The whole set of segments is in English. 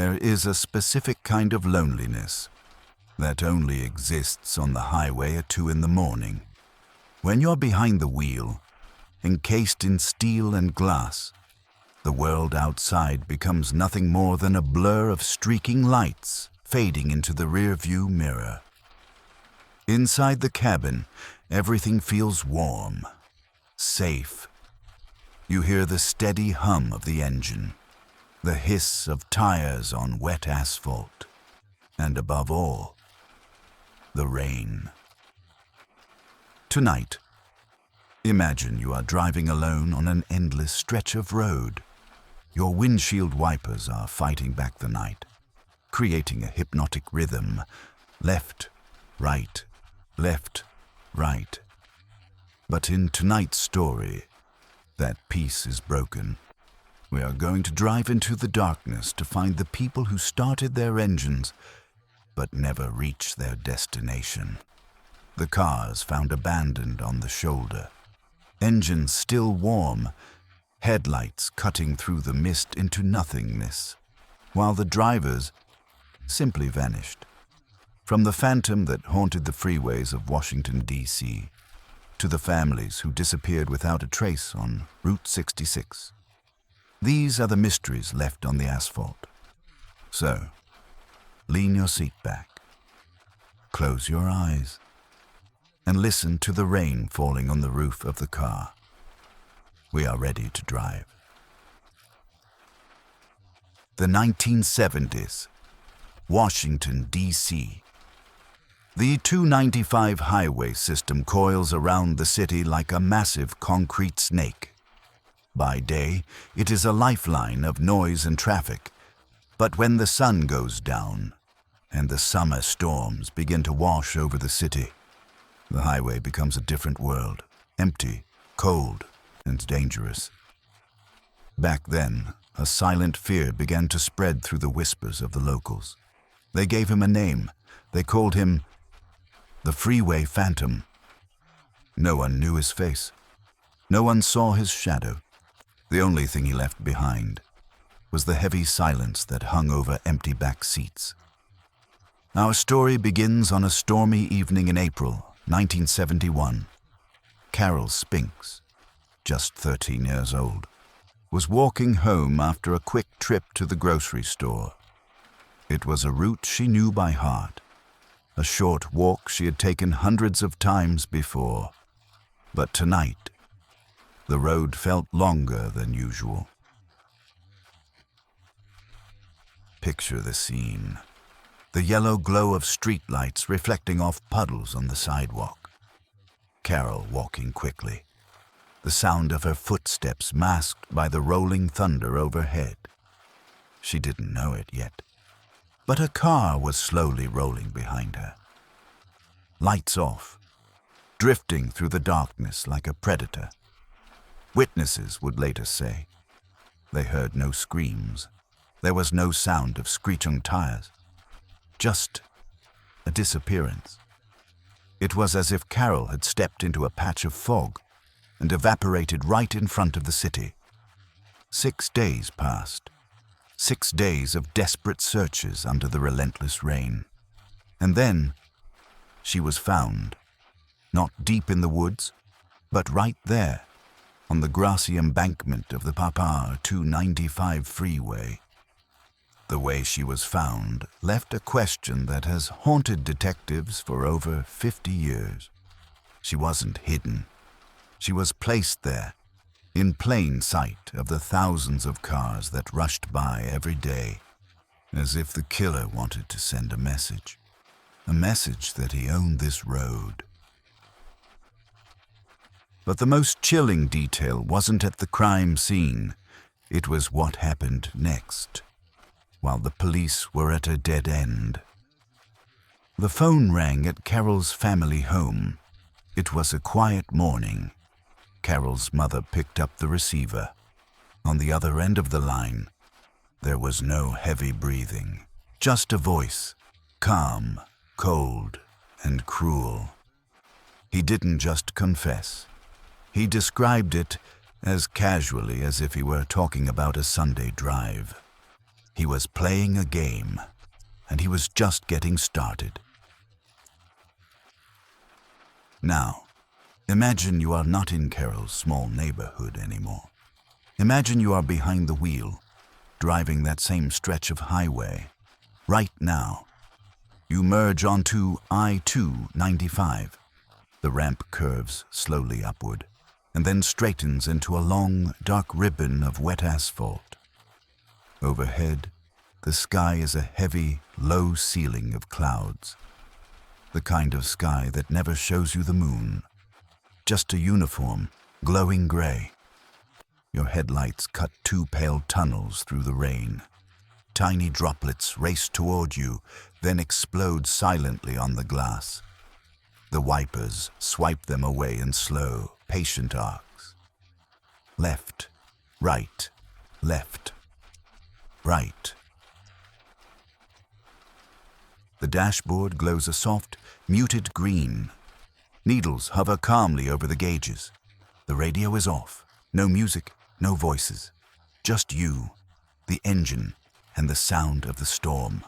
There is a specific kind of loneliness that only exists on the highway at 2 in the morning. When you're behind the wheel, encased in steel and glass, the world outside becomes nothing more than a blur of streaking lights fading into the rearview mirror. Inside the cabin, everything feels warm, safe. You hear the steady hum of the engine, the hiss of tires on wet asphalt, and above all, the rain. Tonight, imagine you are driving alone on an endless stretch of road. Your windshield wipers are fighting back the night, creating a hypnotic rhythm. Left, right, left, right. But in tonight's story, that peace is broken. We are going to drive into the darkness to find the people who started their engines but never reached their destination. The cars found abandoned on the shoulder, engines still warm, headlights cutting through the mist into nothingness, while the drivers simply vanished. From the phantom that haunted the freeways of Washington, D.C., to the families who disappeared without a trace on Route 66. These are the mysteries left on the asphalt. So, lean your seat back, close your eyes, and listen to the rain falling on the roof of the car. We are ready to drive. The 1970s, Washington, D.C. The 295 highway system coils around the city like a massive concrete snake. By day, it is a lifeline of noise and traffic. But when the sun goes down and the summer storms begin to wash over the city, the highway becomes a different world, empty, cold, and dangerous. Back then, a silent fear began to spread through the whispers of the locals. They gave him a name. They called him the Freeway Phantom. No one knew his face. No one saw his shadow. The only thing he left behind was the heavy silence that hung over empty back seats. Our story begins on a stormy evening in April 1971. Carol Spinks, just 13 years old, was walking home after a quick trip to the grocery store. It was a route she knew by heart, a short walk she had taken hundreds of times before. But tonight, the road felt longer than usual. Picture the scene. The yellow glow of streetlights reflecting off puddles on the sidewalk. Carol walking quickly, the sound of her footsteps masked by the rolling thunder overhead. She didn't know it yet, but a car was slowly rolling behind her. Lights off, drifting through the darkness like a predator. Witnesses would later say. They heard no screams. There was no sound of screeching tires. Just a disappearance. It was as if Carol had stepped into a patch of fog and evaporated right in front of the city. 6 days passed. 6 days of desperate searches under the relentless rain. And then she was found, not deep in the woods, but right there, on the grassy embankment of the Papa 295 freeway. The way she was found left a question that has haunted detectives for over 50 years. She wasn't hidden. She was placed there, in plain sight of the thousands of cars that rushed by every day, as if the killer wanted to send a message that he owned this road. But the most chilling detail wasn't at the crime scene. It was what happened next, while the police were at a dead end. The phone rang at Carol's family home. It was a quiet morning. Carol's mother picked up the receiver. On the other end of the line, there was no heavy breathing, just a voice, calm, cold, and cruel. He didn't just confess. He described it as casually as if he were talking about a Sunday drive. He was playing a game, and he was just getting started. Now, imagine you are not in Carol's small neighborhood anymore. Imagine you are behind the wheel, driving that same stretch of highway. Right now, you merge onto I-295. The ramp curves slowly upward, and then straightens into a long, dark ribbon of wet asphalt. Overhead, the sky is a heavy, low ceiling of clouds. The kind of sky that never shows you the moon. Just a uniform, glowing gray. Your headlights cut two pale tunnels through the rain. Tiny droplets race toward you, then explode silently on the glass. The wipers swipe them away in slow, patient arcs. Left, right, left, right. The dashboard glows a soft, muted green. Needles hover calmly over the gauges. The radio is off. No music, no voices. Just you, the engine, and the sound of the storm.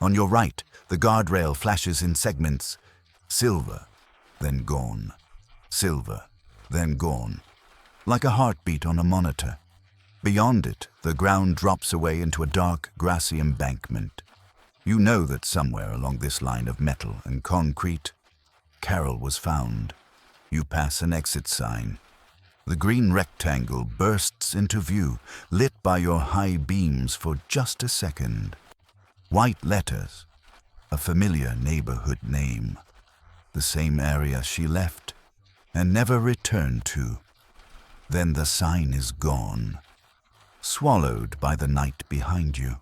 On your right, the guardrail flashes in segments. Silver, then gone. Silver, then gone. Like a heartbeat on a monitor. Beyond it, the ground drops away into a dark, grassy embankment. You know that somewhere along this line of metal and concrete, Carol was found. You pass an exit sign. The green rectangle bursts into view, lit by your high beams for just a second. White letters, a familiar neighborhood name. The same area she left and never returned to. Then the sign is gone, swallowed by the night behind you.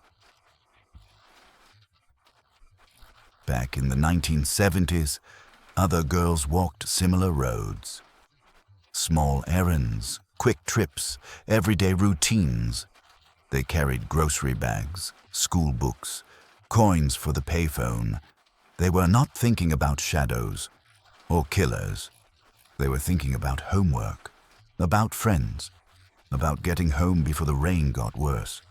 Back in the 1970s, other girls walked similar roads. Small errands, quick trips, everyday routines. They carried grocery bags, school books, coins for the payphone. They were not thinking about shadows or killers. They were thinking about homework, about friends, about getting home before the rain got worse.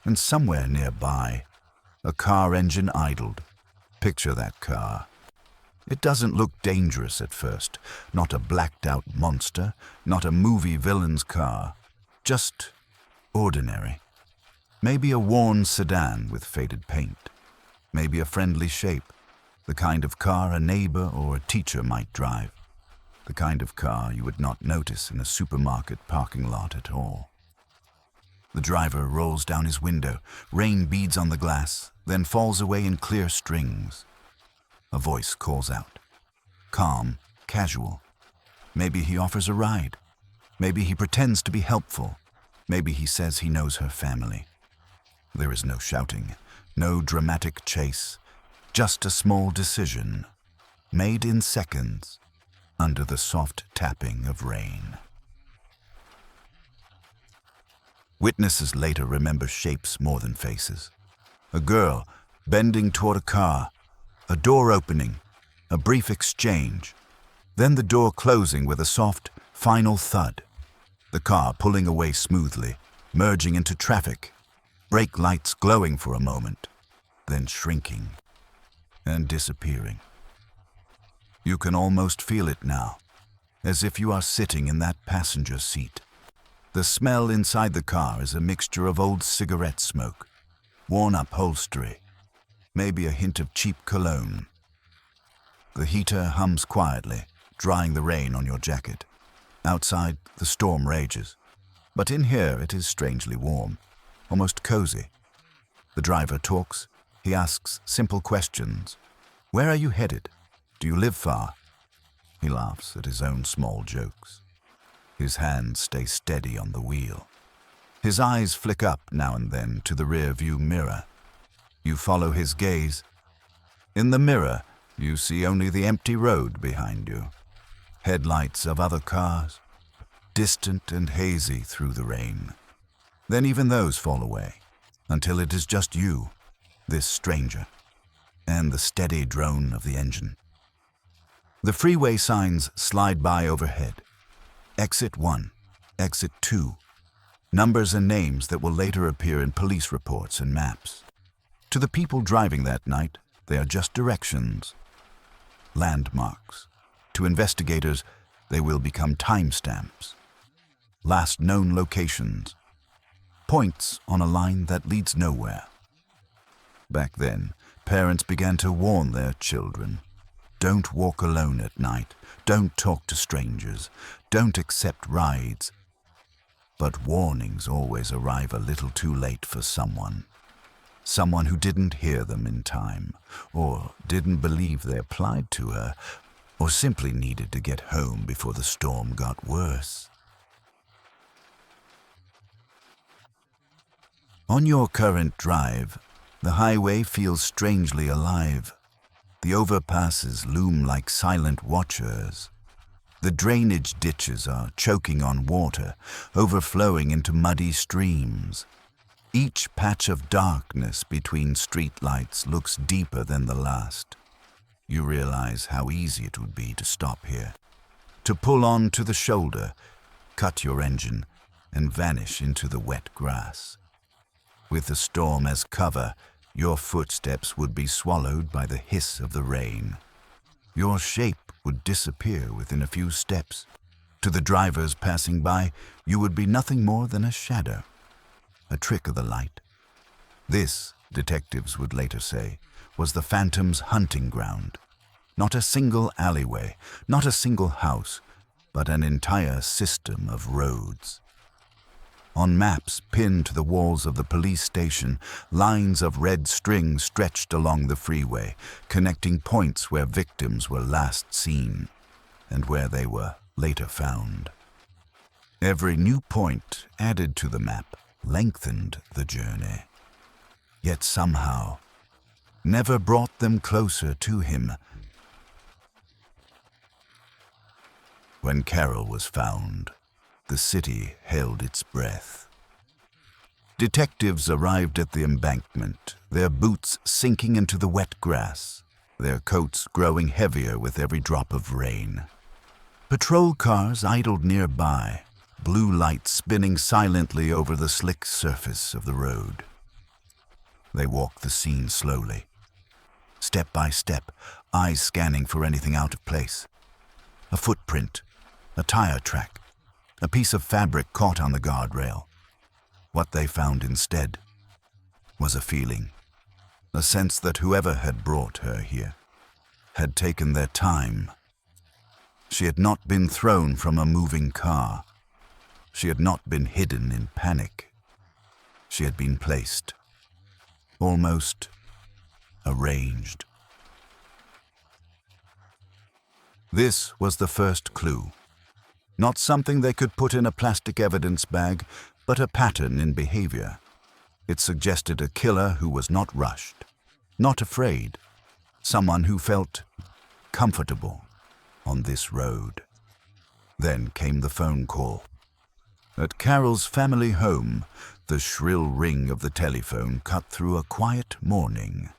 And somewhere nearby, a car engine idled. Picture that car. It doesn't look dangerous at first. Not a blacked-out monster, not a movie villain's car. Just ordinary. Maybe a worn sedan with faded paint. Maybe a friendly shape. The kind of car a neighbor or a teacher might drive. The kind of car you would not notice in a supermarket parking lot at all. The driver rolls down his window. Rain beads on the glass, then falls away in clear strings. A voice calls out. Calm, casual. Maybe he offers a ride. Maybe he pretends to be helpful. Maybe he says he knows her family. There is no shouting, no dramatic chase. Just a small decision, made in seconds, under the soft tapping of rain. Witnesses later remember shapes more than faces. A girl bending toward a car, a door opening, a brief exchange, then the door closing with a soft, final thud. The car pulling away smoothly, merging into traffic, brake lights glowing for a moment, then shrinking and disappearing. You can almost feel it now, as if you are sitting in that passenger seat. The smell inside the car is a mixture of old cigarette smoke, worn upholstery, maybe a hint of cheap cologne. The heater hums quietly, drying the rain on your jacket. Outside, the storm rages, but in here it is strangely warm, almost cozy. The driver talks. He asks simple questions. Where are you headed? Do you live far? He laughs at his own small jokes. His hands stay steady on the wheel. His eyes flick up now and then to the rear-view mirror. You follow his gaze. In the mirror, you see only the empty road behind you. Headlights of other cars, distant and hazy through the rain. Then even those fall away, until it is just you, this stranger, and the steady drone of the engine. The freeway signs slide by overhead. Exit 1, Exit 2. Numbers and names that will later appear in police reports and maps. To the people driving that night, they are just directions, landmarks. To investigators, they will become timestamps, last known locations, points on a line that leads nowhere. Back then, parents began to warn their children. Don't walk alone at night. Don't talk to strangers. Don't accept rides. But warnings always arrive a little too late for someone. Someone who didn't hear them in time, or didn't believe they applied to her, or simply needed to get home before the storm got worse. On your current drive, the highway feels strangely alive. The overpasses loom like silent watchers. The drainage ditches are choking on water, overflowing into muddy streams. Each patch of darkness between streetlights looks deeper than the last. You realize how easy it would be to stop here, to pull on to the shoulder, cut your engine, and vanish into the wet grass. With the storm as cover, your footsteps would be swallowed by the hiss of the rain. Your shape would disappear within a few steps. To the drivers passing by, you would be nothing more than a shadow, a trick of the light. This, detectives would later say, was the phantom's hunting ground. Not a single alleyway, not a single house, but an entire system of roads. On maps pinned to the walls of the police station, lines of red string stretched along the freeway, connecting points where victims were last seen and where they were later found. Every new point added to the map lengthened the journey, yet somehow never brought them closer to him. When Carol was found, the city held its breath. Detectives arrived at the embankment, their boots sinking into the wet grass, their coats growing heavier with every drop of rain. Patrol cars idled nearby, blue lights spinning silently over the slick surface of the road. They walked the scene slowly, step by step, eyes scanning for anything out of place. A footprint, a tire track, a piece of fabric caught on the guardrail. What they found instead was a feeling, a sense that whoever had brought her here had taken their time. She had not been thrown from a moving car. She had not been hidden in panic. She had been placed, almost arranged. This was the first clue. Not something they could put in a plastic evidence bag, but a pattern in behavior. It suggested a killer who was not rushed, not afraid, someone who felt comfortable on this road. Then came the phone call. At Carol's family home, the shrill ring of the telephone cut through a quiet morning.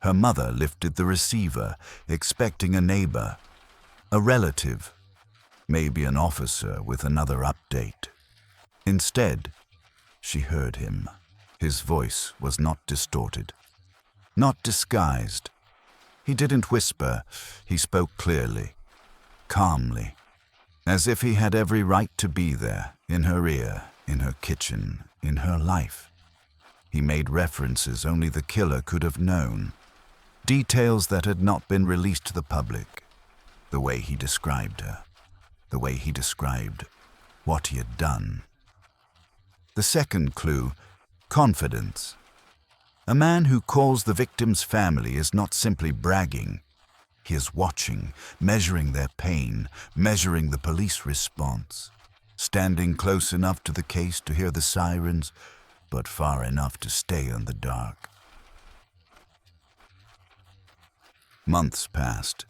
Her mother lifted the receiver, expecting a neighbor, a relative, maybe an officer with another update. Instead, she heard him. His voice was not distorted, not disguised. He didn't whisper, he spoke clearly, calmly, as if he had every right to be there, in her ear, in her kitchen, in her life. He made references only the killer could have known, details that had not been released to the public, the way he described her, the way he described what he had done. The second clue, confidence. A man who calls the victim's family is not simply bragging. He is watching, measuring their pain, measuring the police response, standing close enough to the case to hear the sirens, but far enough to stay in the dark. Months passed.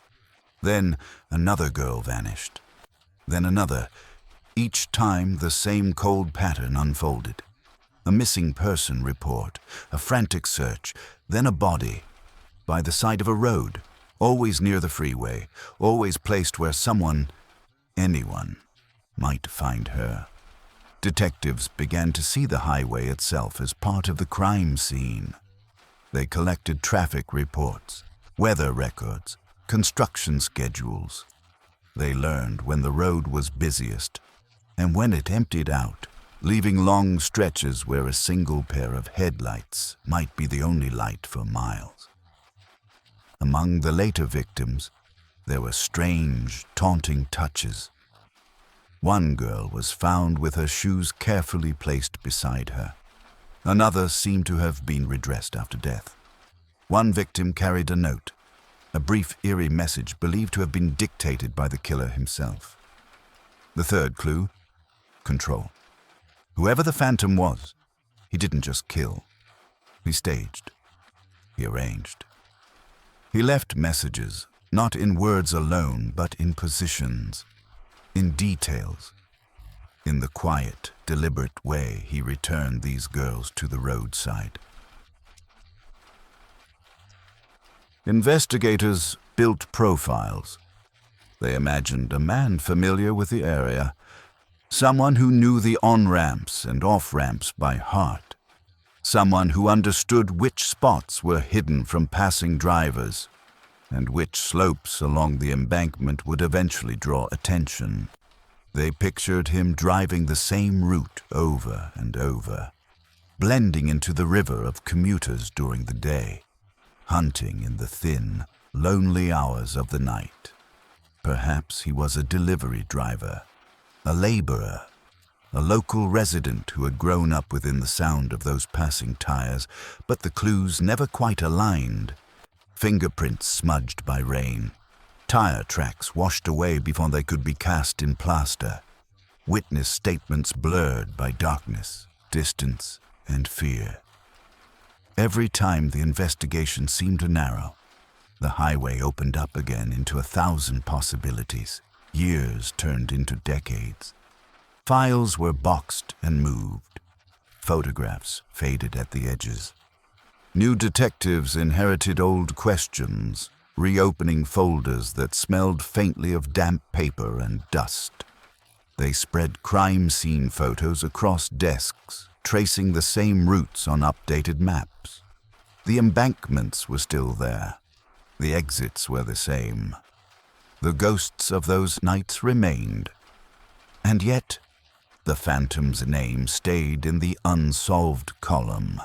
Then another girl vanished. Then another. Each time the same cold pattern unfolded. A missing person report, a frantic search, then a body. By the side of a road, always near the freeway, always placed where someone, anyone, might find her. Detectives began to see the highway itself as part of the crime scene. They collected traffic reports, weather records, construction schedules. They learned when the road was busiest and when it emptied out, leaving long stretches where a single pair of headlights might be the only light for miles. Among the later victims, there were strange, taunting touches. One girl was found with her shoes carefully placed beside her. Another seemed to have been redressed after death. One victim carried a note, a brief, eerie message believed to have been dictated by the killer himself. The third clue, control. Whoever the phantom was, he didn't just kill. He staged. He arranged. He left messages, not in words alone, but in positions, in details. In the quiet, deliberate way he returned these girls to the roadside. Investigators built profiles. They imagined a man familiar with the area, someone who knew the on-ramps and off-ramps by heart, someone who understood which spots were hidden from passing drivers and which slopes along the embankment would eventually draw attention. They pictured him driving the same route over and over, blending into the river of commuters during the day, hunting in the thin, lonely hours of the night. Perhaps he was a delivery driver, a laborer, a local resident who had grown up within the sound of those passing tires, but the clues never quite aligned. Fingerprints smudged by rain, tire tracks washed away before they could be cast in plaster, witness statements blurred by darkness, distance, and fear. Every time the investigation seemed to narrow, the highway opened up again into 1,000 possibilities. Years turned into decades. Files were boxed and moved. Photographs faded at the edges. New detectives inherited old questions, reopening folders that smelled faintly of damp paper and dust. They spread crime scene photos across desks, tracing the same routes on updated maps. The embankments were still there. The exits were the same. The ghosts of those nights remained. And yet, the phantom's name stayed in the unsolved column.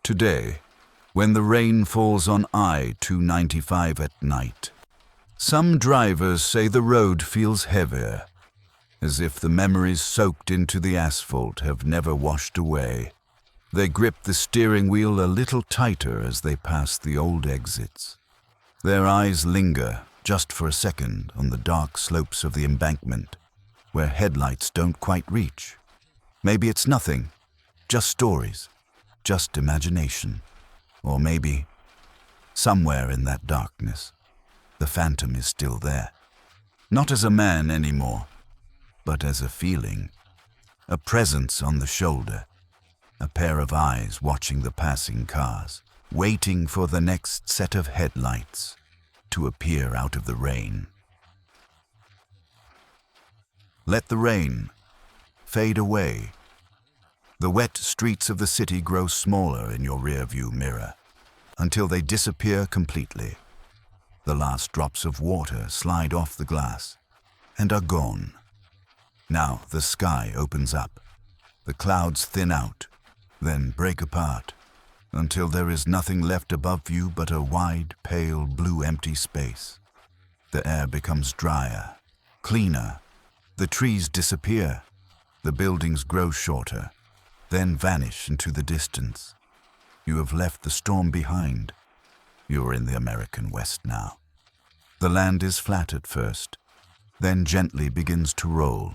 Today, when the rain falls on I-295 at night, some drivers say the road feels heavier, as if the memories soaked into the asphalt have never washed away. They grip the steering wheel a little tighter as they pass the old exits. Their eyes linger, just for a second, on the dark slopes of the embankment, where headlights don't quite reach. Maybe it's nothing, just stories, just imagination. Or maybe, somewhere in that darkness, the phantom is still there. Not as a man anymore, but as a feeling, a presence on the shoulder, a pair of eyes watching the passing cars, waiting for the next set of headlights to appear out of the rain. Let the rain fade away. The wet streets of the city grow smaller in your rearview mirror until they disappear completely. The last drops of water slide off the glass and are gone. Now the sky opens up. The clouds thin out, then break apart, until there is nothing left above you but a wide, pale blue empty space. The air becomes drier, cleaner. The trees disappear. The buildings grow shorter, then vanish into the distance. You have left the storm behind. You are in the American West now. The land is flat at first, then gently begins to roll.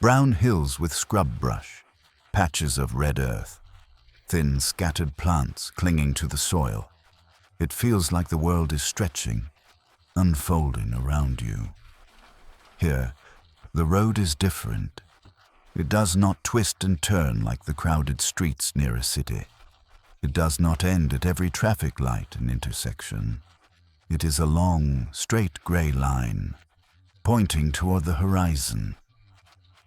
Brown hills with scrub brush, patches of red earth, thin scattered plants clinging to the soil. It feels like the world is stretching, unfolding around you. Here, the road is different. It does not twist and turn like the crowded streets near a city. It does not end at every traffic light and intersection. It is a long, straight gray line, pointing toward the horizon.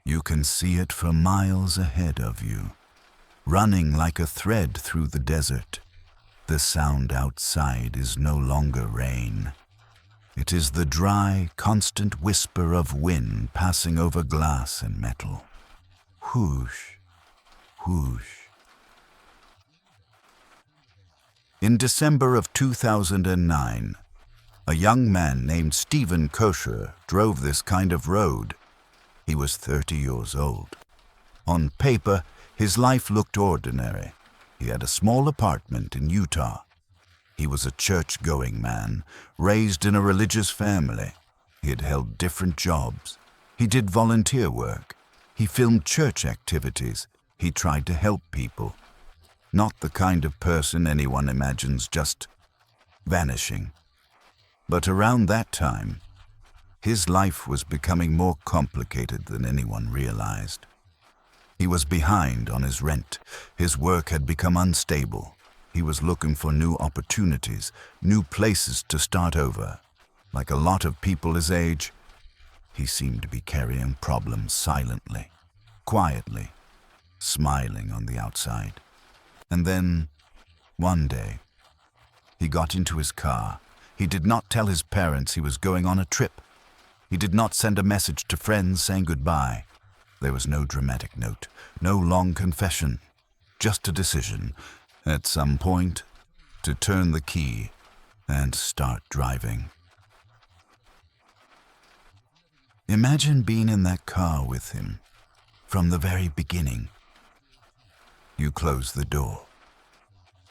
You can see it for miles ahead of you, running like a thread through the desert. The sound outside is no longer rain. It is the dry, constant whisper of wind passing over glass and metal. Whoosh, whoosh. In December of 2009, a young man named Stephen Kosher drove this kind of road. He was 30 years old. On paper, his life looked ordinary. He had a small apartment in Utah. He was a church-going man, raised in a religious family. He had held different jobs. He did volunteer work. He filmed church activities. He tried to help people. Not the kind of person anyone imagines just vanishing. But around that time, his life was becoming more complicated than anyone realized. He was behind on his rent. His work had become unstable. He was looking for new opportunities, new places to start over. Like a lot of people his age, he seemed to be carrying problems silently, quietly, smiling on the outside. And then, one day, he got into his car. He did not tell his parents he was going on a trip. He did not send a message to friends saying goodbye. There was no dramatic note, no long confession, just a decision, at some point, to turn the key and start driving. Imagine being in that car with him from the very beginning. You close the door.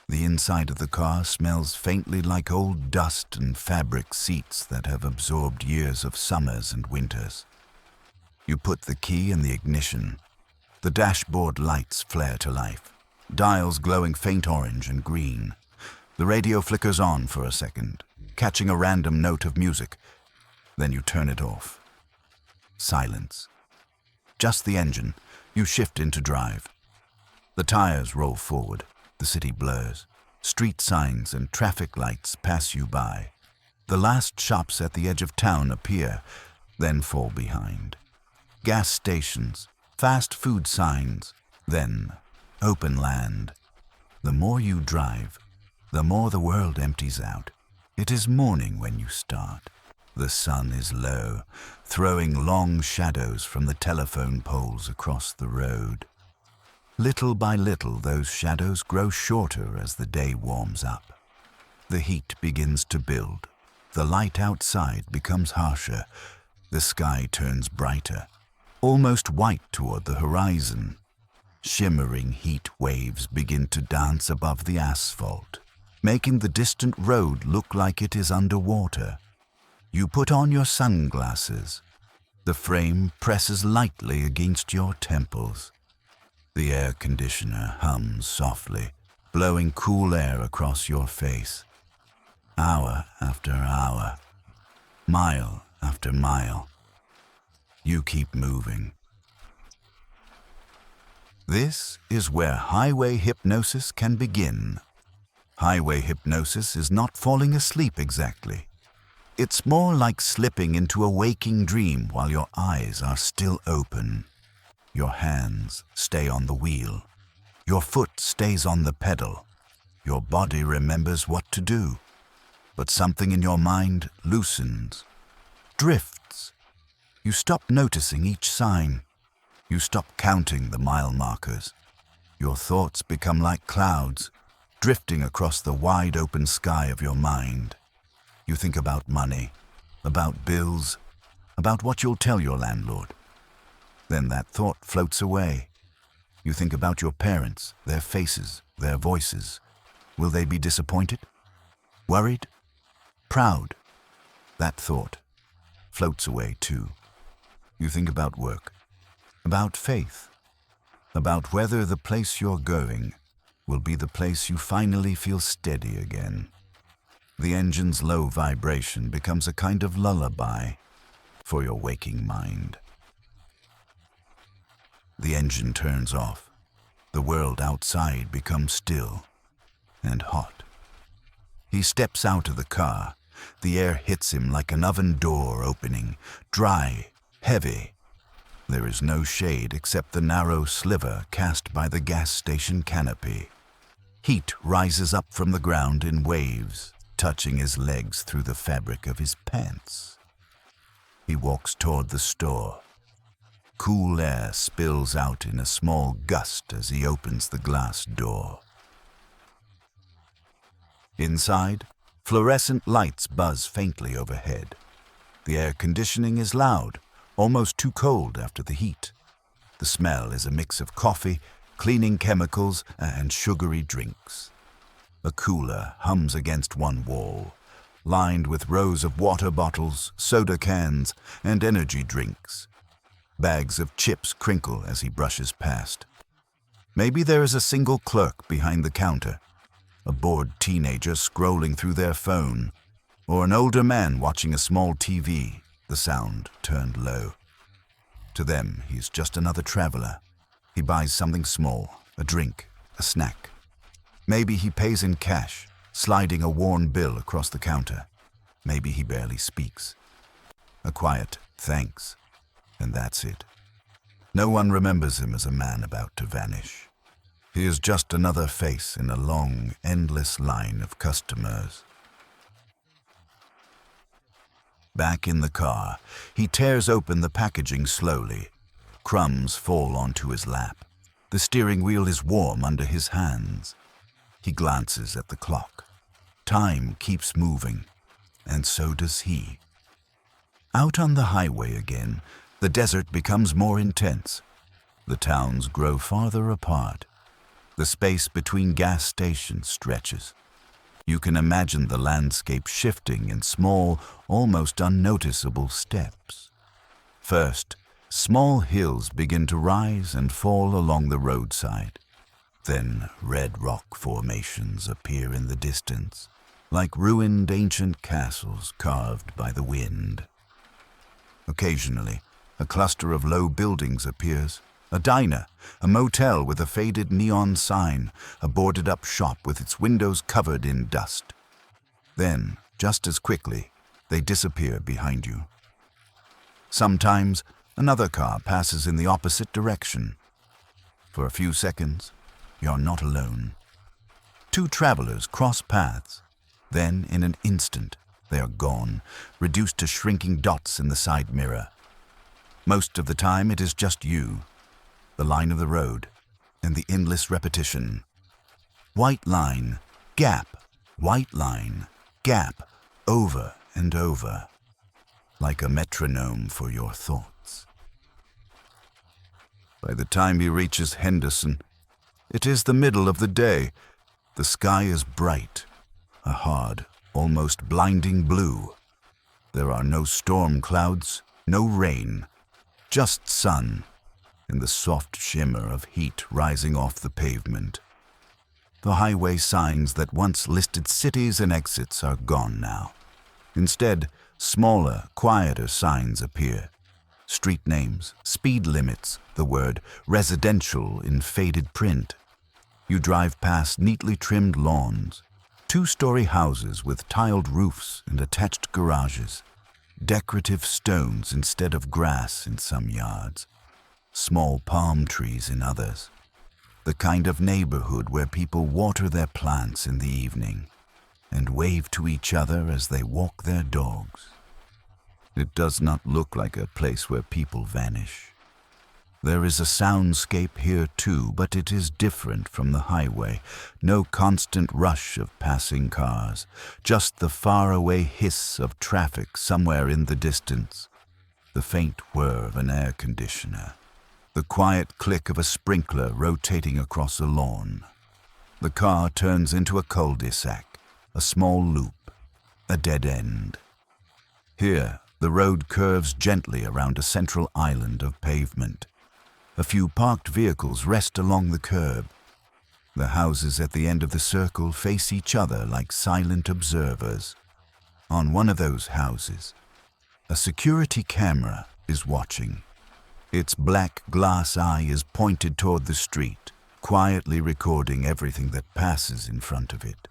The inside of the car smells faintly like old dust and fabric seats that have absorbed years of summers and winters. You put the key in the ignition. The dashboard lights flare to life, dials glowing faint orange and green. The radio flickers on for a second, catching a random note of music. Then you turn it off. Silence. Just the engine. You shift into drive. The tires roll forward. The city blurs. Street signs and traffic lights pass you by. The last shops at the edge of town appear, then fall behind. Gas stations, fast food signs, then open land. The more you drive, the more the world empties out. It is morning when you start. The sun is low, throwing long shadows from the telephone poles across the road. Little by little, those shadows grow shorter as the day warms up. The heat begins to build. The light outside becomes harsher. The sky turns brighter, almost white toward the horizon. Shimmering heat waves begin to dance above the asphalt, making the distant road look like it is underwater. You put on your sunglasses. The frame presses lightly against your temples. The air conditioner hums softly, blowing cool air across your face. Hour after hour, mile after mile, you keep moving. This is where highway hypnosis can begin. Highway hypnosis is not falling asleep exactly. It's more like slipping into a waking dream while your eyes are still open. Your hands stay on the wheel. Your foot stays on the pedal. Your body remembers what to do. But something in your mind loosens, drifts. You stop noticing each sign. You stop counting the mile markers. Your thoughts become like clouds, drifting across the wide open sky of your mind. You think about money, about bills, about what you'll tell your landlord. Then that thought floats away. You think about your parents, their faces, their voices. Will they be disappointed? Worried? Proud? That thought floats away too. You think about work, about faith, about whether the place you're going will be the place you finally feel steady again. The engine's low vibration becomes a kind of lullaby for your waking mind. The engine turns off. The world outside becomes still and hot. He steps out of the car. The air hits him like an oven door opening, dry, heavy. There is no shade except the narrow sliver cast by the gas station canopy. Heat rises up from the ground in waves, touching his legs through the fabric of his pants. He walks toward the store. Cool air spills out in a small gust as he opens the glass door. Inside, fluorescent lights buzz faintly overhead. The air conditioning is loud, almost too cold after the heat. The smell is a mix of coffee, cleaning chemicals, and sugary drinks. A cooler hums against one wall, lined with rows of water bottles, soda cans, and energy drinks. Bags of chips crinkle as he brushes past. Maybe there is a single clerk behind the counter, a bored teenager scrolling through their phone, or an older man watching a small TV, the sound turned low. To them, he's just another traveler. He buys something small, a drink, a snack. Maybe he pays in cash, sliding a worn bill across the counter. Maybe he barely speaks. A quiet thanks, and that's it. No one remembers him as a man about to vanish. He is just another face in a long, endless line of customers. Back in the car, he tears open the packaging slowly. Crumbs fall onto his lap. The steering wheel is warm under his hands. He glances at the clock. Time keeps moving, and so does he. Out on the highway again, the desert becomes more intense. The towns grow farther apart. The space between gas stations stretches. You can imagine the landscape shifting in small, almost unnoticeable steps. First, small hills begin to rise and fall along the roadside. Then red rock formations appear in the distance, like ruined ancient castles carved by the wind. Occasionally, a cluster of low buildings appears. A diner, a motel with a faded neon sign, a boarded-up shop with its windows covered in dust. Then, just as quickly, they disappear behind you. Sometimes, another car passes in the opposite direction. For a few seconds, you're not alone. Two travelers cross paths. Then, in an instant, they are gone, reduced to shrinking dots in the side mirror. Most of the time, it is just you, the line of the road, and the endless repetition. White line, gap, white line, gap, over and over, like a metronome for your thoughts. By the time he reaches Henderson, it is the middle of the day. The sky is bright, a hard, almost blinding blue. There are no storm clouds, no rain, just sun, and the soft shimmer of heat rising off the pavement. The highway signs that once listed cities and exits are gone now. Instead, smaller, quieter signs appear. Street names, speed limits, the word residential in faded print. You drive past neatly trimmed lawns, two-story houses with tiled roofs and attached garages, decorative stones instead of grass in some yards, small palm trees in others, the kind of neighborhood where people water their plants in the evening and wave to each other as they walk their dogs. It does not look like a place where people vanish. There is a soundscape here too, but it is different from the highway. No constant rush of passing cars, just the faraway hiss of traffic somewhere in the distance, the faint whir of an air conditioner, the quiet click of a sprinkler rotating across a lawn. The car turns into a cul-de-sac, a small loop, a dead end. Here, the road curves gently around a central island of pavement. A few parked vehicles rest along the curb. The houses at the end of the circle face each other like silent observers. On one of those houses, a security camera is watching. Its black glass eye is pointed toward the street, quietly recording everything that passes in front of it.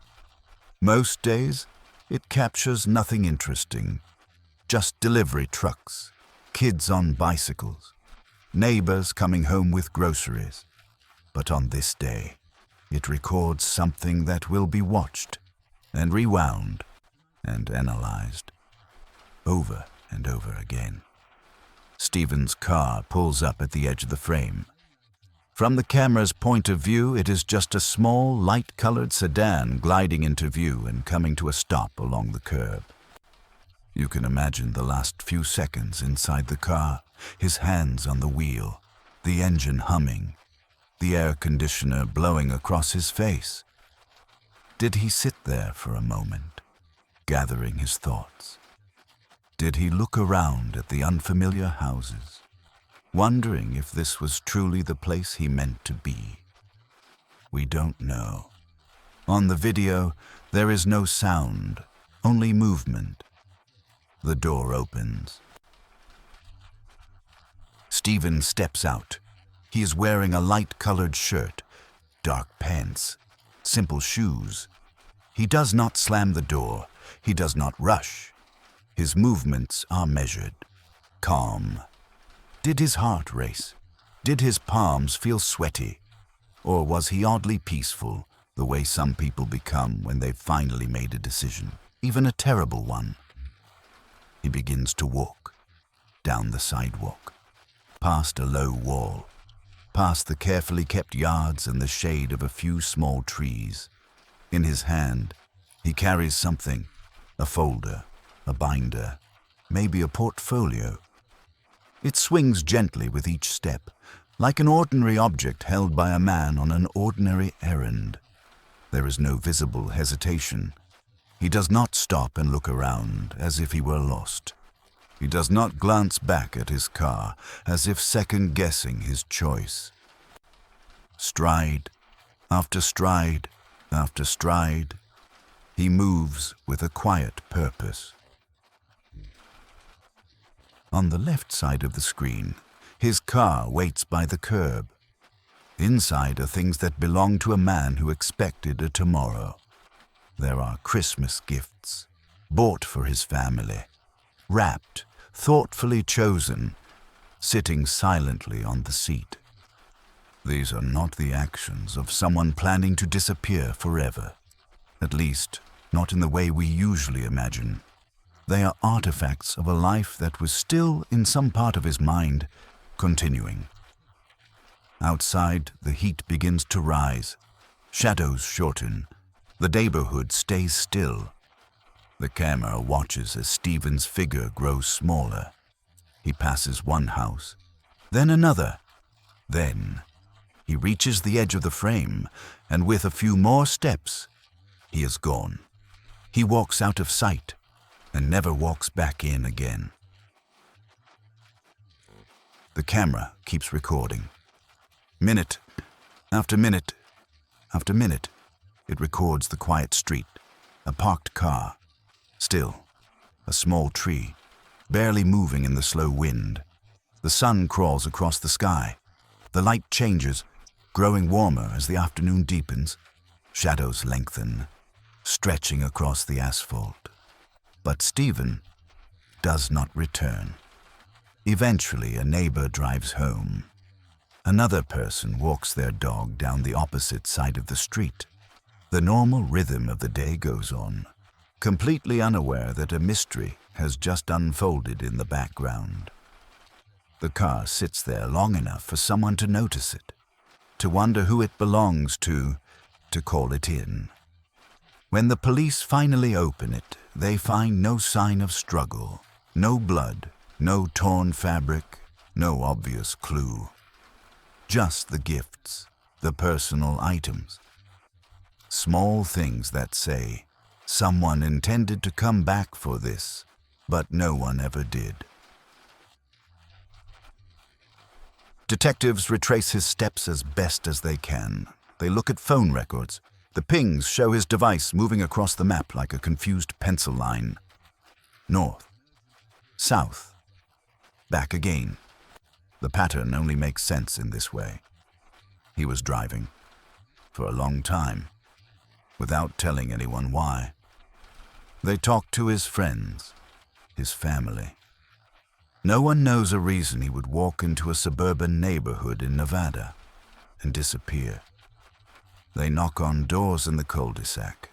Most days, It captures nothing interesting, just delivery trucks, kids on bicycles, neighbors coming home with groceries. But on this day, it records something that will be watched and rewound and analyzed over and over again. Stephen's car pulls up at the edge of the frame. From the camera's point of view, it is just a small, light-colored sedan gliding into view and coming to a stop along the curb. You can imagine the last few seconds inside the car, his hands on the wheel, the engine humming, the air conditioner blowing across his face. Did he sit there for a moment, gathering his thoughts? Did he look around at the unfamiliar houses, wondering if this was truly the place he meant to be? We don't know. On the video, there is no sound, only movement. The door opens. Stephen steps out. He is wearing a light-colored shirt, dark pants, simple shoes. He does not slam the door. He does not rush. His movements are measured, calm. Did his heart race? Did his palms feel sweaty? Or was he oddly peaceful, the way some people become when they've finally made a decision, even a terrible one? He begins to walk, down the sidewalk, past a low wall, past the carefully kept yards and the shade of a few small trees. In his hand, he carries something, a folder, a binder, maybe a portfolio. It swings gently with each step, like an ordinary object held by a man on an ordinary errand. There is no visible hesitation. He does not stop and look around as if he were lost. He does not glance back at his car as if second-guessing his choice. Stride after stride after stride, he moves with a quiet purpose. On the left side of the screen, his car waits by the curb. Inside are things that belong to a man who expected a tomorrow. There are Christmas gifts, bought for his family, wrapped, thoughtfully chosen, sitting silently on the seat. These are not the actions of someone planning to disappear forever, at least not in the way we usually imagine. They are artifacts of a life that was still, in some part of his mind, continuing. Outside, the heat begins to rise. Shadows shorten. The neighborhood stays still. The camera watches as Stephen's figure grows smaller. He passes one house, then another. Then he reaches the edge of the frame, and with a few more steps, he is gone. He walks out of sight and never walks back in again. The camera keeps recording. Minute after minute after minute, it records the quiet street, a parked car, still, a small tree, barely moving in the slow wind. The sun crawls across the sky. The light changes, growing warmer as the afternoon deepens. Shadows lengthen, stretching across the asphalt. But Stephen does not return. Eventually, a neighbor drives home. Another person walks their dog down the opposite side of the street. The normal rhythm of the day goes on, completely unaware that a mystery has just unfolded in the background. The car sits there long enough for someone to notice it, to wonder who it belongs to call it in. When the police finally open it, they find no sign of struggle, no blood, no torn fabric, no obvious clue. Just the gifts, the personal items. Small things that say, someone intended to come back for this, but no one ever did. Detectives retrace his steps as best as they can. They look at phone records. The pings show his device moving across the map like a confused pencil line. North, south, back again. The pattern only makes sense in this way. He was driving, for a long time, without telling anyone why. They talk to his friends, his family. No one knows a reason he would walk into a suburban neighborhood in Nevada and disappear. They knock on doors in the cul-de-sac.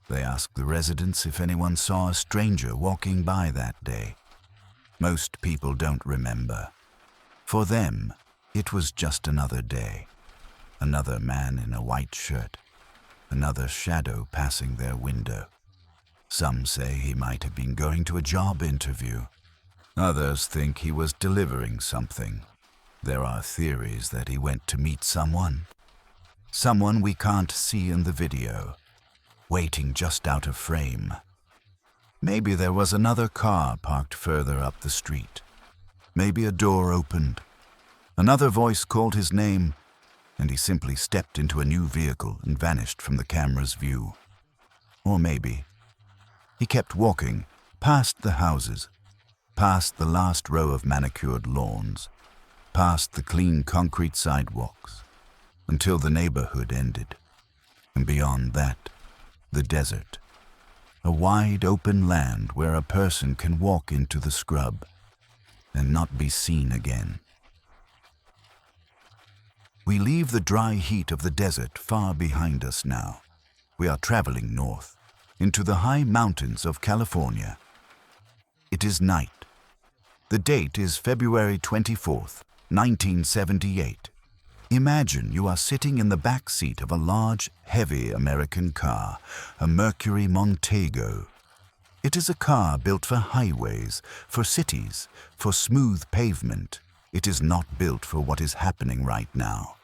They ask the residents if anyone saw a stranger walking by that day. Most people don't remember. For them, it was just another day. Another man in a white shirt. Another shadow passing their window. Some say he might have been going to a job interview. Others think he was delivering something. There are theories that he went to meet someone. Someone we can't see in the video, waiting just out of frame. Maybe there was another car parked further up the street. Maybe a door opened. Another voice called his name, and he simply stepped into a new vehicle and vanished from the camera's view. Or maybe he kept walking past the houses, past the last row of manicured lawns, past the clean concrete sidewalks, until the neighborhood ended. And beyond that, the desert. A wide open land where a person can walk into the scrub and not be seen again. We leave the dry heat of the desert far behind us now. We are traveling north, into the high mountains of California. It is night. The date is February 24th, 1978. Imagine you are sitting in the back seat of a large, heavy American car, a Mercury Montego. It is a car built for highways, for cities, for smooth pavement. It is not built for what is happening right now.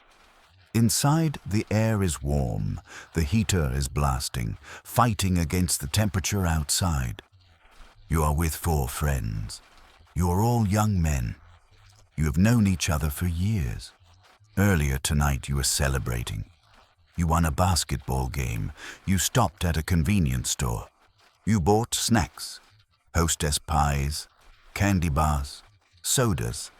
Inside, the air is warm, the heater is blasting, fighting against the temperature outside. You are with 4 friends. You are all young men. You have known each other for years. Earlier tonight you were celebrating. You won a basketball game. You stopped at a convenience store. You bought snacks, hostess pies, candy bars, sodas.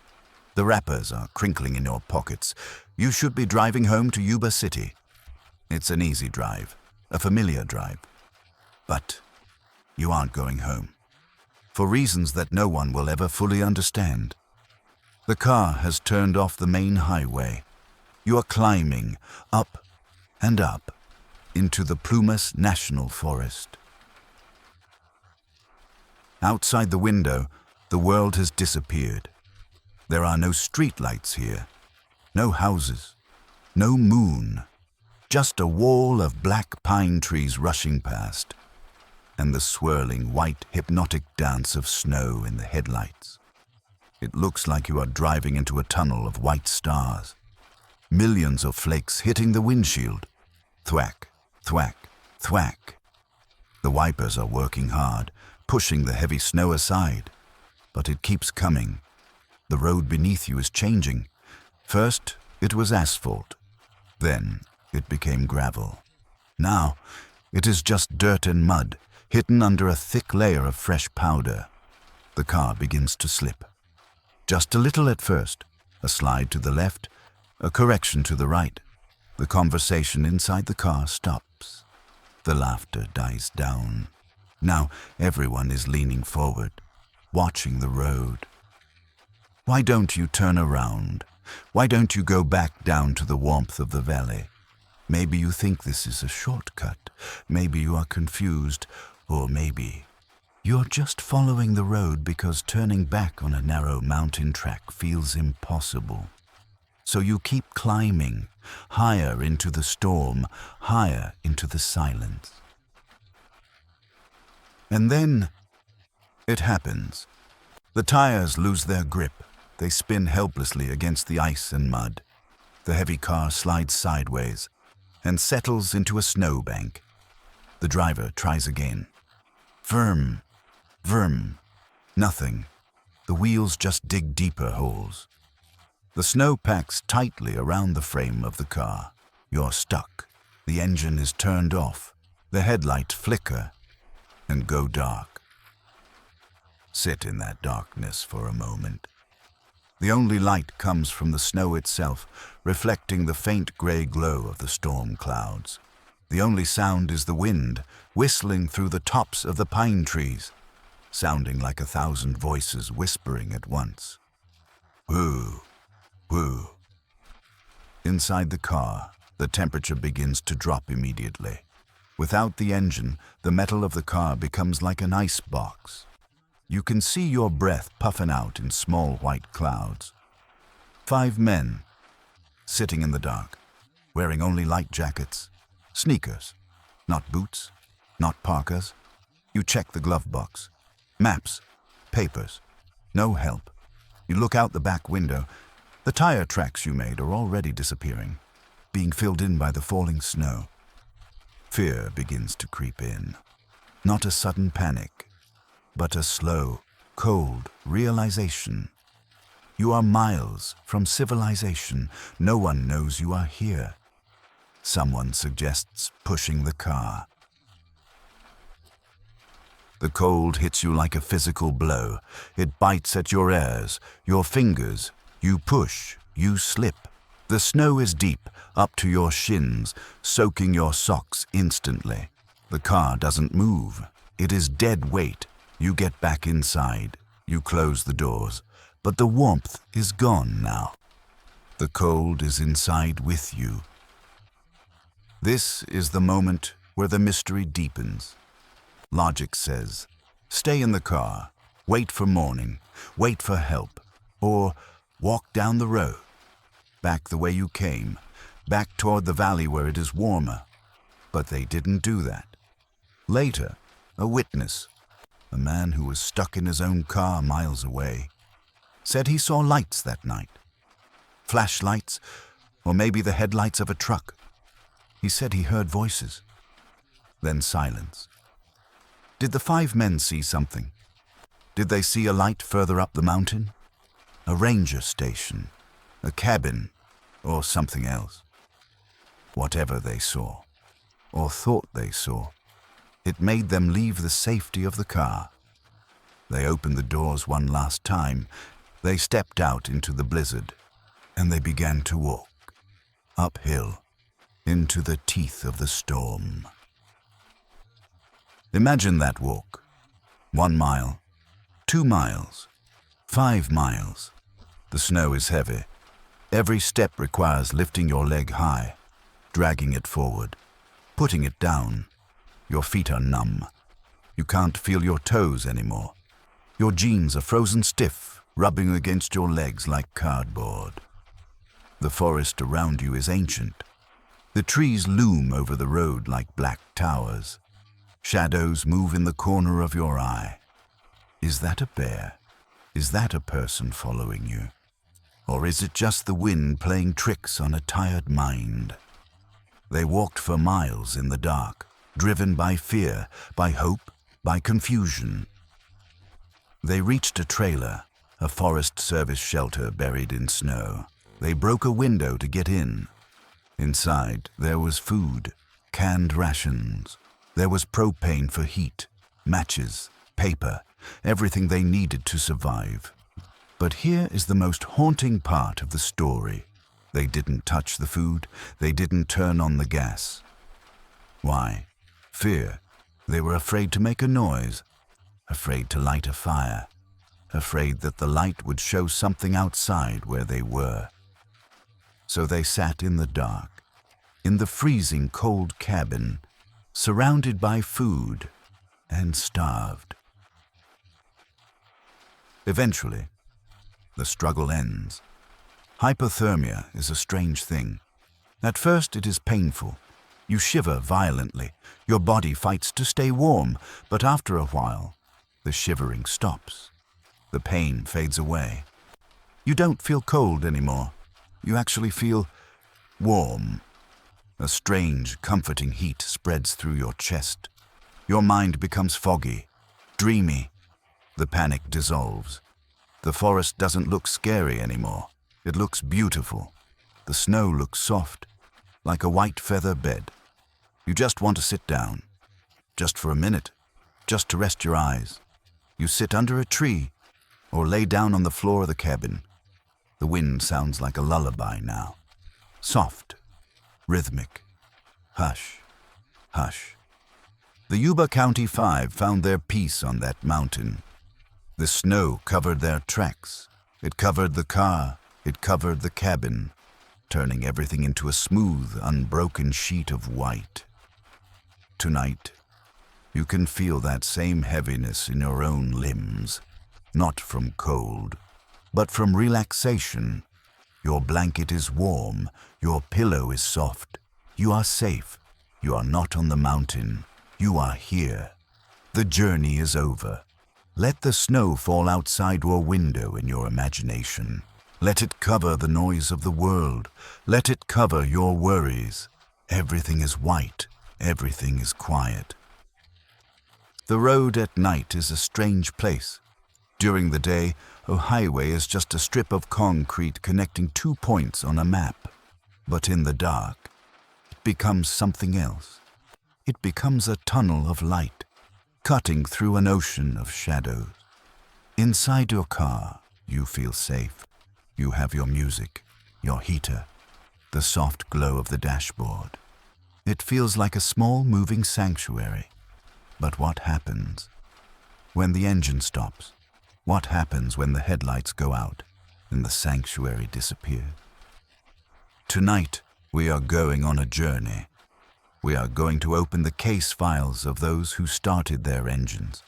The wrappers are crinkling in your pockets. You should be driving home to Yuba City. It's an easy drive, a familiar drive. But you aren't going home, for reasons that no one will ever fully understand. The car has turned off the main highway. You are climbing up and up into the Plumas National Forest. Outside the window, the world has disappeared. There are no streetlights here, no houses, no moon, just a wall of black pine trees rushing past, and the swirling white hypnotic dance of snow in the headlights. It looks like you are driving into a tunnel of white stars. Millions of flakes hitting the windshield. Thwack, thwack, thwack. The wipers are working hard, pushing the heavy snow aside. But it keeps coming. The road beneath you is changing. First, it was asphalt. Then, it became gravel. Now, it is just dirt and mud, hidden under a thick layer of fresh powder. The car begins to slip. Just a little at first, a slide to the left, a correction to the right. The conversation inside the car stops. The laughter dies down. Now everyone is leaning forward, watching the road. Why don't you turn around? Why don't you go back down to the warmth of the valley? Maybe you think this is a shortcut. Maybe you are confused, or maybe you're just following the road because turning back on a narrow mountain track feels impossible. So you keep climbing, higher into the storm, higher into the silence. And then it happens. The tires lose their grip. They spin helplessly against the ice and mud. The heavy car slides sideways and settles into a snowbank. The driver tries again. Vroom, vroom, nothing. The wheels just dig deeper holes. The snow packs tightly around the frame of the car. You're stuck. The engine is turned off. The headlights flicker and go dark. Sit in that darkness for a moment. The only light comes from the snow itself, reflecting the faint gray glow of the storm clouds. The only sound is the wind whistling through the tops of the pine trees, sounding like 1,000 voices whispering at once. Whoo, whoo. Inside the car, the temperature begins to drop immediately. Without the engine, the metal of the car becomes like an ice box. You can see your breath puffing out in small white clouds. 5 men, sitting in the dark, wearing only light jackets, sneakers, not boots, not parkas. You check the glove box. Maps, papers, no help. You look out the back window. The tire tracks you made are already disappearing, being filled in by the falling snow. Fear begins to creep in. Not a sudden panic, but a slow, cold realization. You are miles from civilization. No one knows you are here. Someone suggests pushing the car. The cold hits you like a physical blow. It bites at your ears, your fingers. You push, you slip. The snow is deep, up to your shins, soaking your socks instantly. The car doesn't move. It is dead weight. You get back inside. You close the doors. But the warmth is gone now. The cold is inside with you. This is the moment where the mystery deepens. Logic says, stay in the car, wait for morning, wait for help, or walk down the road, back the way you came, back toward the valley where it is warmer. But they didn't do that. Later, a witness, a man who was stuck in his own car miles away, said he saw lights that night. Flashlights, or maybe the headlights of a truck. He said he heard voices. Then silence. Did the 5 men see something? Did they see a light further up the mountain? A ranger station, a cabin, or something else? Whatever they saw, or thought they saw, it made them leave the safety of the car. They opened the doors one last time. They stepped out into the blizzard, and they began to walk, uphill, into the teeth of the storm. Imagine that walk. 1 mile, 2 miles, 5 miles. The snow is heavy. Every step requires lifting your leg high, dragging it forward, putting it down. Your feet are numb. You can't feel your toes anymore. Your jeans are frozen stiff, rubbing against your legs like cardboard. The forest around you is ancient. The trees loom over the road like black towers. Shadows move in the corner of your eye. Is that a bear? Is that a person following you? Or is it just the wind playing tricks on a tired mind? They walked for miles in the dark, driven by fear, by hope, by confusion. They reached a trailer, a Forest Service shelter buried in snow. They broke a window to get in. Inside, there was food, canned rations. There was propane for heat, matches, paper, everything they needed to survive. But here is the most haunting part of the story. They didn't touch the food. They didn't turn on the gas. Why? Fear. They were afraid to make a noise, afraid to light a fire, afraid that the light would show something outside where they were. So they sat in the dark, in the freezing cold cabin, surrounded by food, and starved. Eventually, the struggle ends. Hypothermia is a strange thing. At first it is painful. You shiver violently. Your body fights to stay warm, but after a while, the shivering stops. The pain fades away. You don't feel cold anymore. You actually feel warm. A strange, comforting heat spreads through your chest. Your mind becomes foggy, dreamy. The panic dissolves. The forest doesn't look scary anymore. It looks beautiful. The snow looks soft, like a white feather bed. You just want to sit down, just for a minute, just to rest your eyes. You sit under a tree or lay down on the floor of the cabin. The wind sounds like a lullaby now. Soft, rhythmic, hush. Hush. The Yuba County Five found their peace on that mountain. The snow covered their tracks. It covered the car. It covered the cabin, turning everything into a smooth, unbroken sheet of white. Tonight, you can feel that same heaviness in your own limbs, not from cold, but from relaxation. Your blanket is warm, your pillow is soft. You are safe. You are not on the mountain. You are here. The journey is over. Let the snow fall outside your window in your imagination. Let it cover the noise of the world. Let it cover your worries. Everything is white. Everything is quiet. The road at night is a strange place. During the day, a highway is just a strip of concrete connecting 2 points on a map. But in the dark, it becomes something else. It becomes a tunnel of light, cutting through an ocean of shadows. Inside your car, you feel safe. You have your music, your heater, the soft glow of the dashboard. It feels like a small moving sanctuary. But what happens when the engine stops? What happens when the headlights go out and the sanctuary disappears? Tonight, we are going on a journey. We are going to open the case files of those who started their engines,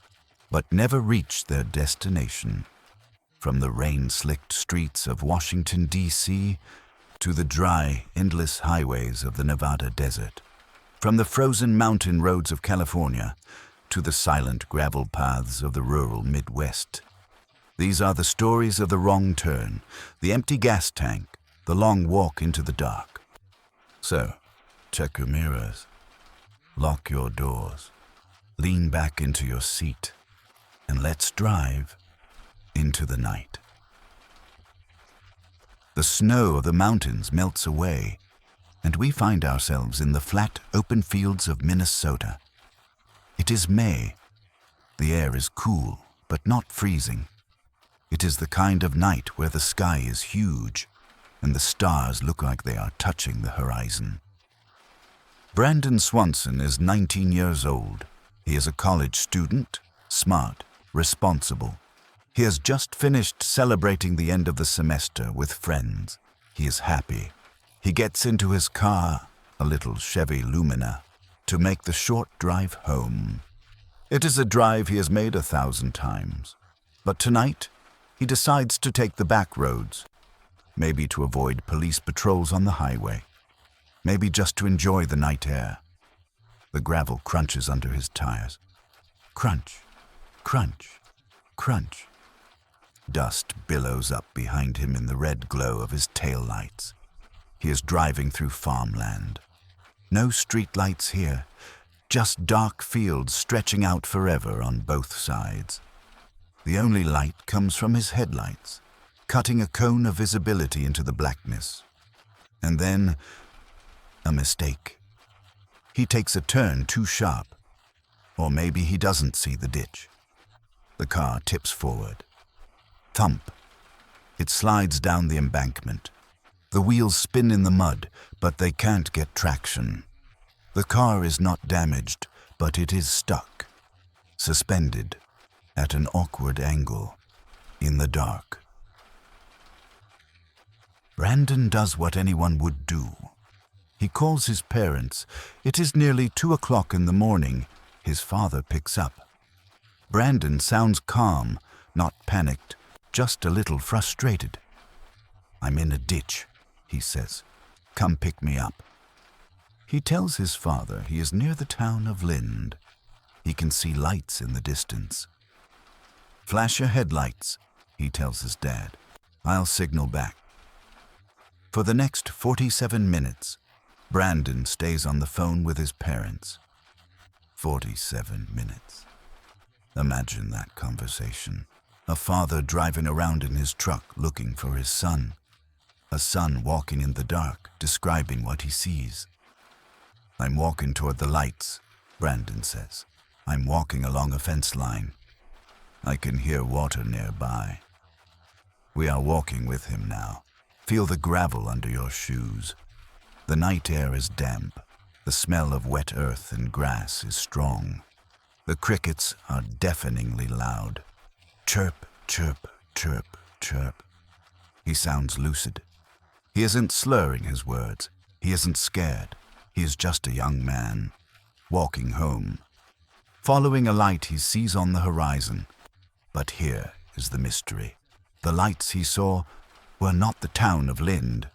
but never reached their destination. From the rain-slicked streets of Washington, D.C., to the dry, endless highways of the Nevada desert. From the frozen mountain roads of California to the silent gravel paths of the rural Midwest. These are the stories of the wrong turn, the empty gas tank, the long walk into the dark. So, check your mirrors, lock your doors, lean back into your seat, and let's drive into the night. The snow of the mountains melts away, and we find ourselves in the flat, open fields of Minnesota. It is May. The air is cool, but not freezing. It is the kind of night where the sky is huge, and the stars look like they are touching the horizon. Brandon Swanson is 19 years old. He is a college student, smart, responsible. He has just finished celebrating the end of the semester with friends. He is happy. He gets into his car, a little Chevy Lumina, to make the short drive home. It is a drive he has made 1,000 times. But tonight, he decides to take the back roads, maybe to avoid police patrols on the highway, maybe just to enjoy the night air. The gravel crunches under his tires. Crunch, crunch, crunch. Dust billows up behind him in the red glow of his taillights. He is driving through farmland. No streetlights here, just dark fields stretching out forever on both sides. The only light comes from his headlights, cutting a cone of visibility into the blackness. And then, a mistake. He takes a turn too sharp, or maybe he doesn't see the ditch. The car tips forward. Thump. It slides down the embankment. The wheels spin in the mud, but they can't get traction. The car is not damaged, but it is stuck, suspended, at an awkward angle, in the dark. Brandon does what anyone would do. He calls his parents. It is nearly 2 o'clock in the morning. His father picks up. Brandon sounds calm, not panicked, just a little frustrated. "I'm in a ditch," he says. "Come pick me up." He tells his father he is near the town of Lind. He can see lights in the distance. "Flash your headlights," he tells his dad. "I'll signal back." For the next 47 minutes, Brandon stays on the phone with his parents. 47 minutes. Imagine that conversation. A father driving around in his truck looking for his son. A son walking in the dark, describing what he sees. "I'm walking toward the lights," Brandon says. "I'm walking along a fence line. I can hear water nearby." We are walking with him now. Feel the gravel under your shoes. The night air is damp. The smell of wet earth and grass is strong. The crickets are deafeningly loud. Chirp, chirp, chirp, chirp. He sounds lucid. He isn't slurring his words. He isn't scared. He is just a young man, walking home, following a light he sees on the horizon. But here is the mystery. The lights he saw were not the town of Lind.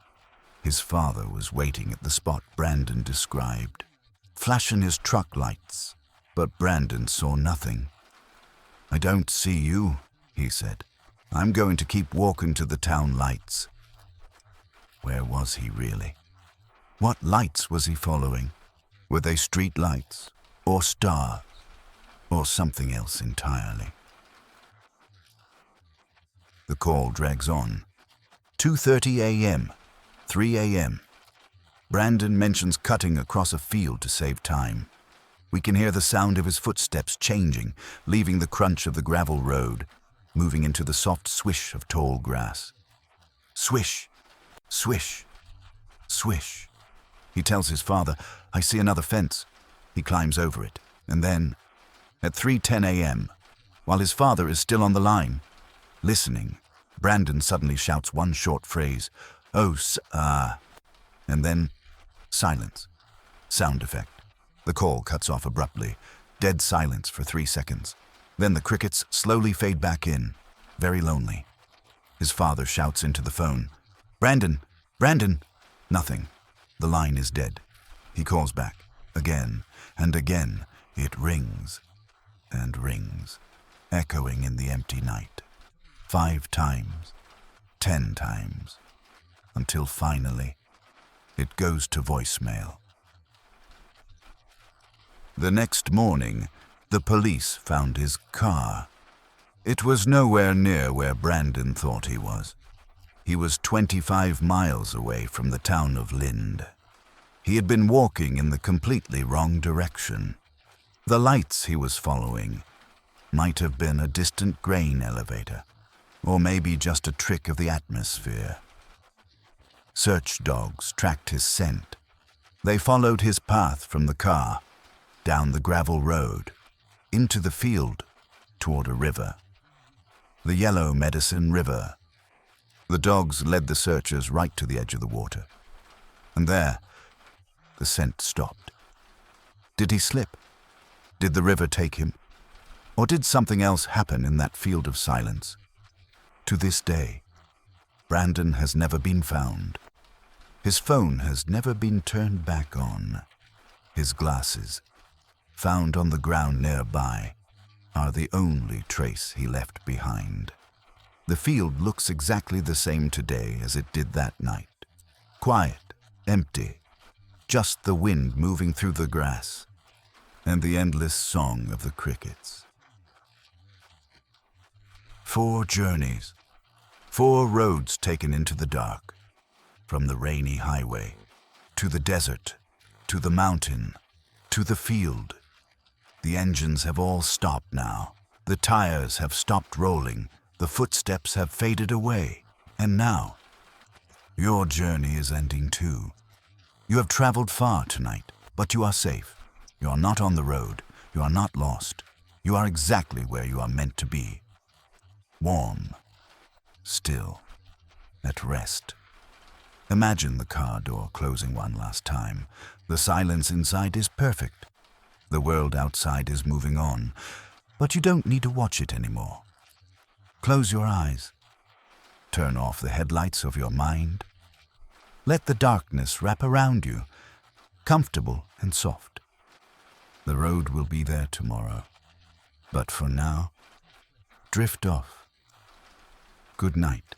His father was waiting at the spot Brandon described, flashing his truck lights, but Brandon saw nothing. "I don't see you," he said. "I'm going to keep walking to the town lights." Where was he really? What lights was he following? Were they street lights, or stars, or something else entirely? The call drags on. 2:30 a.m., 3 a.m. Brandon mentions cutting across a field to save time. We can hear the sound of his footsteps changing, leaving the crunch of the gravel road, moving into the soft swish of tall grass. Swish, swish, swish. He tells his father, "I see another fence." He climbs over it, and then, at 3:10 a.m., while his father is still on the line, listening, Brandon suddenly shouts one short phrase, "Oh, and then silence. Sound effect. The call cuts off abruptly. Dead silence for 3 seconds. Then the crickets slowly fade back in, very lonely. His father shouts into the phone, "Brandon! Brandon!" Nothing. The line is dead. He calls back. Again and again it rings and rings, echoing in the empty night. 5 times, 10 times, until finally it goes to voicemail. The next morning, the police found his car. It was nowhere near where Brandon thought he was. He was 25 miles away from the town of Lind. He had been walking in the completely wrong direction. The lights he was following might have been a distant grain elevator, or maybe just a trick of the atmosphere. Search dogs tracked his scent. They followed his path from the car, down the gravel road, into the field, toward a river. The Yellow Medicine River. The dogs led the searchers right to the edge of the water. And there, the scent stopped. Did he slip? Did the river take him? Or did something else happen in that field of silence? To this day, Brandon has never been found. His phone has never been turned back on. His glasses, found on the ground nearby, are the only trace he left behind. The field looks exactly the same today as it did that night. Quiet, empty, just the wind moving through the grass and the endless song of the crickets. 4 journeys, 4 roads taken into the dark, from the rainy highway, to the desert, to the mountain, to the field. The engines have all stopped now. The tires have stopped rolling. The footsteps have faded away. And now, your journey is ending too. You have traveled far tonight, but you are safe. You are not on the road. You are not lost. You are exactly where you are meant to be. Warm, still, at rest. Imagine the car door closing one last time. The silence inside is perfect. The world outside is moving on, but you don't need to watch it anymore. Close your eyes. Turn off the headlights of your mind. Let the darkness wrap around you, comfortable and soft. The road will be there tomorrow, but for now, drift off. Good night.